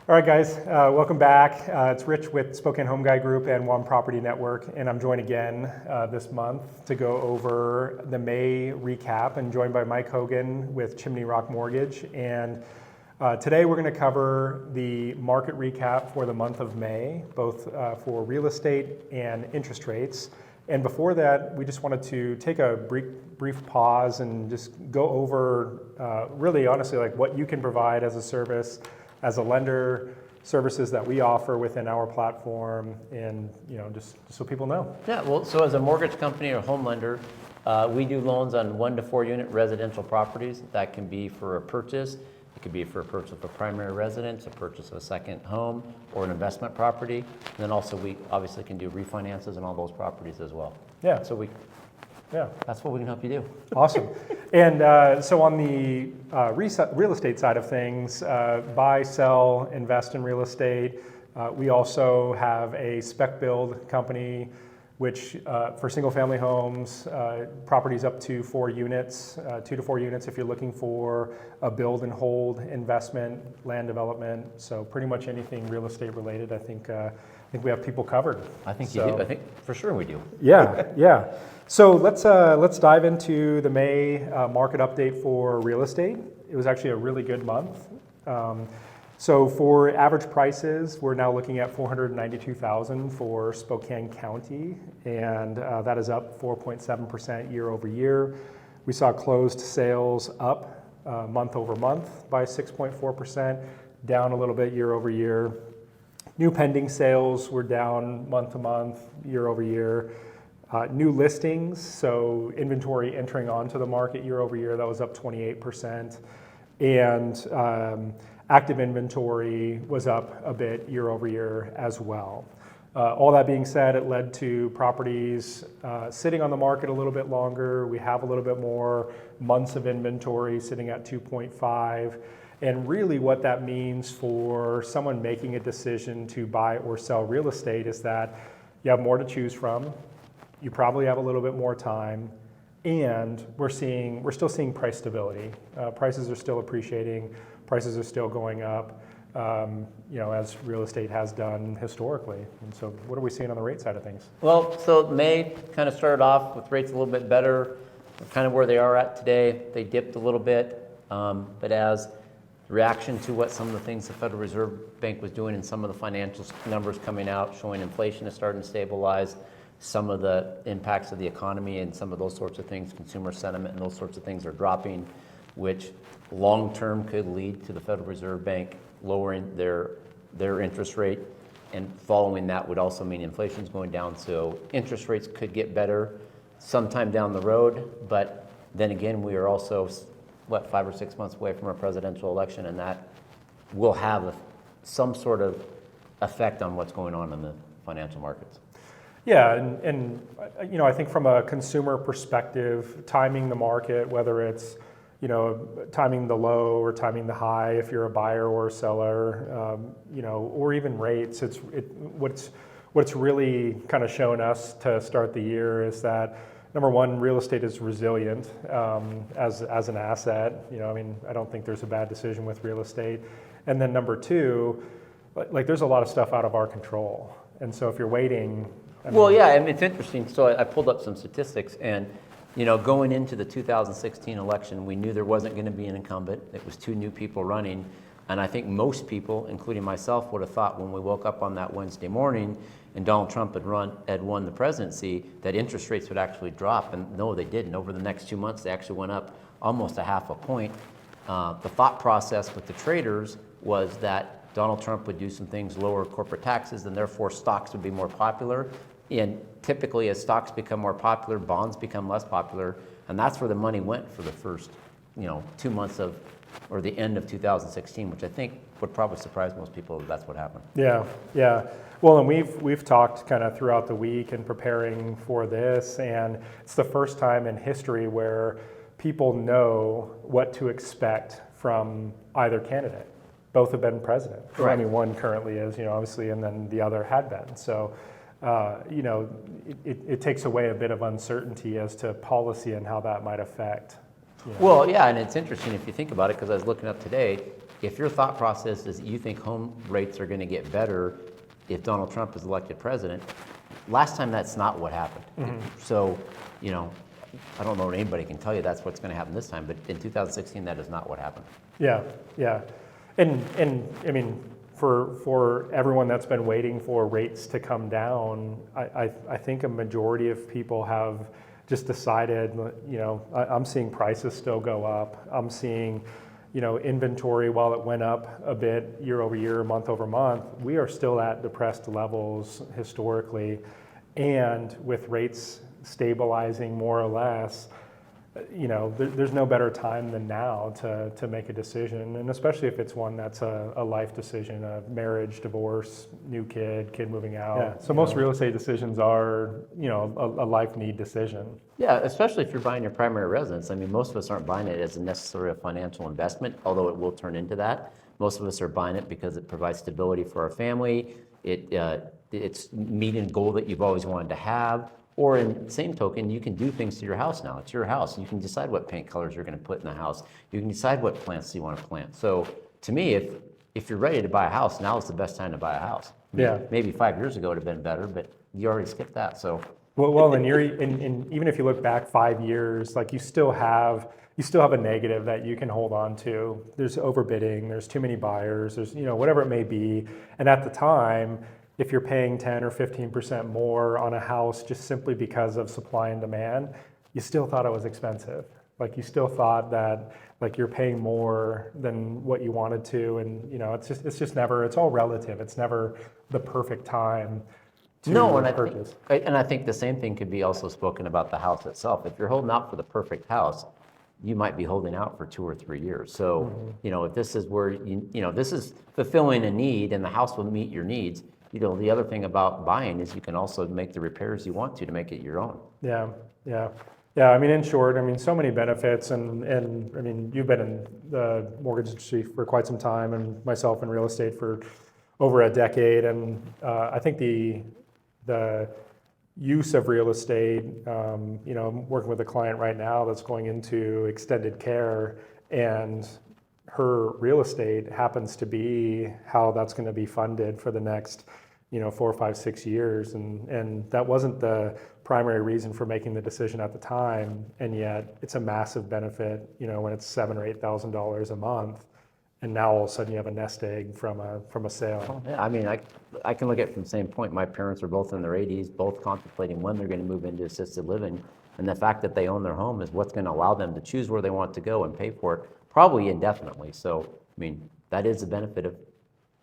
All right, guys, welcome back. It's Rich with Spokane Home Guy Group and One Property Network, and I'm joined again this month to go over the May recap, and joined by Mike Hogan with Chimney Rock Mortgage. And today we're going to cover the market recap for the month of May, both for real estate and interest rates. And before that, we just wanted to take a brief pause and just go over really honestly like what you can provide as a service, as a lender, services that we offer within our platform, and just so people know. Yeah, well, so as a mortgage company or home lender, we do loans on 1 to 4 unit residential properties. That can be for a purchase. It could be for a purchase of a primary residence, a purchase of a second home, or an investment property. And then also we obviously can do refinances on all those properties as well. Yeah. So that's what we can help you do. Awesome. And so on the real estate side of things, buy, sell, invest in real estate. We also have a spec build company, which for single family homes, properties up to 4 units, 2 to 4 units if you're looking for a build and hold investment, land development. So pretty much anything real estate related, I think we have people covered. I think you do. I think for sure we do. Yeah. So let's dive into the May market update for real estate. It was actually a really good month. So for average prices, we're now looking at $492,000 for Spokane County, and that is up 4.7% year over year. We saw closed sales up month over month by 6.4%, down a little bit year over year. New pending sales were down month to month, year over year. New listings, so inventory entering onto the market year over year, that was up 28%. And active inventory was up a bit year over year as well. All that being said, it led to properties sitting on the market a little bit longer. We have a little bit more months of inventory sitting at 2.5. And really what that means for someone making a decision to buy or sell real estate is that you have more to choose from. You probably have a little bit more time, and we're still seeing price stability. Prices are still appreciating. Prices are still going up, as real estate has done historically. And so what are we seeing on the rate side of things? Well, so May kind of started off with rates a little bit better, kind of where they are at today. They dipped a little bit, but as reaction to what some of the things the Federal Reserve Bank was doing and some of the financial numbers coming out showing inflation is starting to stabilize, some of the impacts of the economy and some of those sorts of things, consumer sentiment and those sorts of things are dropping, which long-term could lead to the Federal Reserve Bank lowering their interest rate, and following that would also mean inflation's going down. So interest rates could get better sometime down the road, but then again, we are also, 5 or 6 months away from a presidential election, and that will have some sort of effect on what's going on in the financial markets. Yeah, and I think from a consumer perspective, timing the market, whether it's timing the low or timing the high, if you're a buyer or a seller, or even rates, what's really kind of shown us to start the year is that number one, real estate is resilient as an asset. I don't think there's a bad decision with real estate. And then number two, there's a lot of stuff out of our control, and so if you're waiting. It's interesting. So I pulled up some statistics, and going into the 2016 election, we knew there wasn't going to be an incumbent. It was 2 new people running, and I think most people, including myself, would have thought when we woke up on that Wednesday morning and Donald Trump had won the presidency, that interest rates would actually drop, and no, they didn't. Over the next 2 months, they actually went up almost 0.5 point. The thought process with the traders was that Donald Trump would do some things, lower corporate taxes, and therefore stocks would be more popular. And typically, as stocks become more popular, bonds become less popular, and that's where the money went for the first, 2 months or the end of 2016, which I think would probably surprise most people if that's what happened. Yeah. Well, and we've talked kind of throughout the week in preparing for this, and it's the first time in history where people know what to expect from either candidate. Both have been president. Correct. One currently is, obviously, and then the other had been. So. It takes away a bit of uncertainty as to policy and how that might affect. Well, yeah, and it's interesting if you think about it, because I was looking up today, if your thought process is that you think home rates are going to get better if Donald Trump is elected president, last time that's not what happened. So, you know, I don't know if anybody can tell you that's what's going to happen this time, but in 2016, that is not what happened. Yeah, yeah. And I mean, for everyone that's been waiting for rates to come down, I think a majority of people have just decided, you know, I'm seeing prices still go up. I'm seeing, you know, inventory, while it went up a bit year over year, month over month, we are still at depressed levels historically. And with rates stabilizing more or less, you know, there's no better time than now to make a decision, and especially if it's one that's a life decision, a marriage, divorce, new kid moving out. Yeah. So most real estate decisions are, you know, a life need decision. Yeah, especially if you're buying your primary residence. I mean, most of us aren't buying it as necessarily a financial investment, although it will turn into that. Most of us are buying it because it provides stability for our family. It's meeting a goal that you've always wanted to have. Or in the same token, you can do things to your house now. It's your house. You can decide what paint colors you're going to put in the house. You can decide what plants you want to plant. So to me, if you're ready to buy a house, now is the best time to buy a house. Yeah. Maybe 5 years ago it would have been better, but you already skipped that. So. Well, and even if you look back 5 years, like you still have a negative that you can hold on to. There's overbidding. There's too many buyers. There's, you know, whatever it may be. And at the time, if you're paying 10 or 15% more on a house just simply because of supply and demand, you still thought it was expensive. Like you still thought that like you're paying more than what you wanted to, and you know, it's just never. It's all relative. It's never the perfect time to purchase. I think the same thing could be also spoken about the house itself. If you're holding out for the perfect house, you might be holding out for 2 or 3 years. So, you know, if this is where you know this is fulfilling a need, and the house will meet your needs. You know, the other thing about buying is you can also make the repairs you want to make it your own. Yeah. I mean, in short, I mean, so many benefits, and I mean, you've been in the mortgage industry for quite some time, and myself in real estate for over a decade, and I think the use of real estate, you know, I'm working with a client right now that's going into extended care, and her real estate happens to be how that's going to be funded for the next, you know, 4, 5, 6 years, and that wasn't the primary reason for making the decision at the time, and yet it's a massive benefit, you know, when it's $7,000 or $8,000 a month, and now all of a sudden you have a nest egg from a sale. Well, yeah, I mean, I can look at it from the same point. My parents are both in their 80s, both contemplating when they're going to move into assisted living, and the fact that they own their home is what's going to allow them to choose where they want to go and pay for it, probably indefinitely. So, I mean, that is the benefit of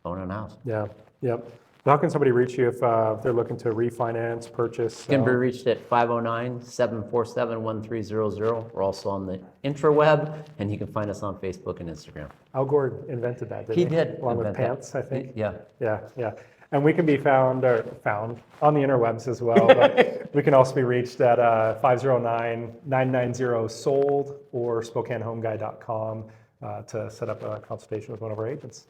owning a house. Yeah, yep. How can somebody reach you if they're looking to refinance, purchase? Can be reached at 509-747-1300. We're also on the intraweb, and you can find us on Facebook and Instagram. Al Gore invented that, didn't he? He did. Along with pants, I think. Yeah. Yeah. And we can be found on the interwebs as well, but we can also be reached at 509-990-SOLD or SpokaneHomeGuy.com to set up a consultation with one of our agents.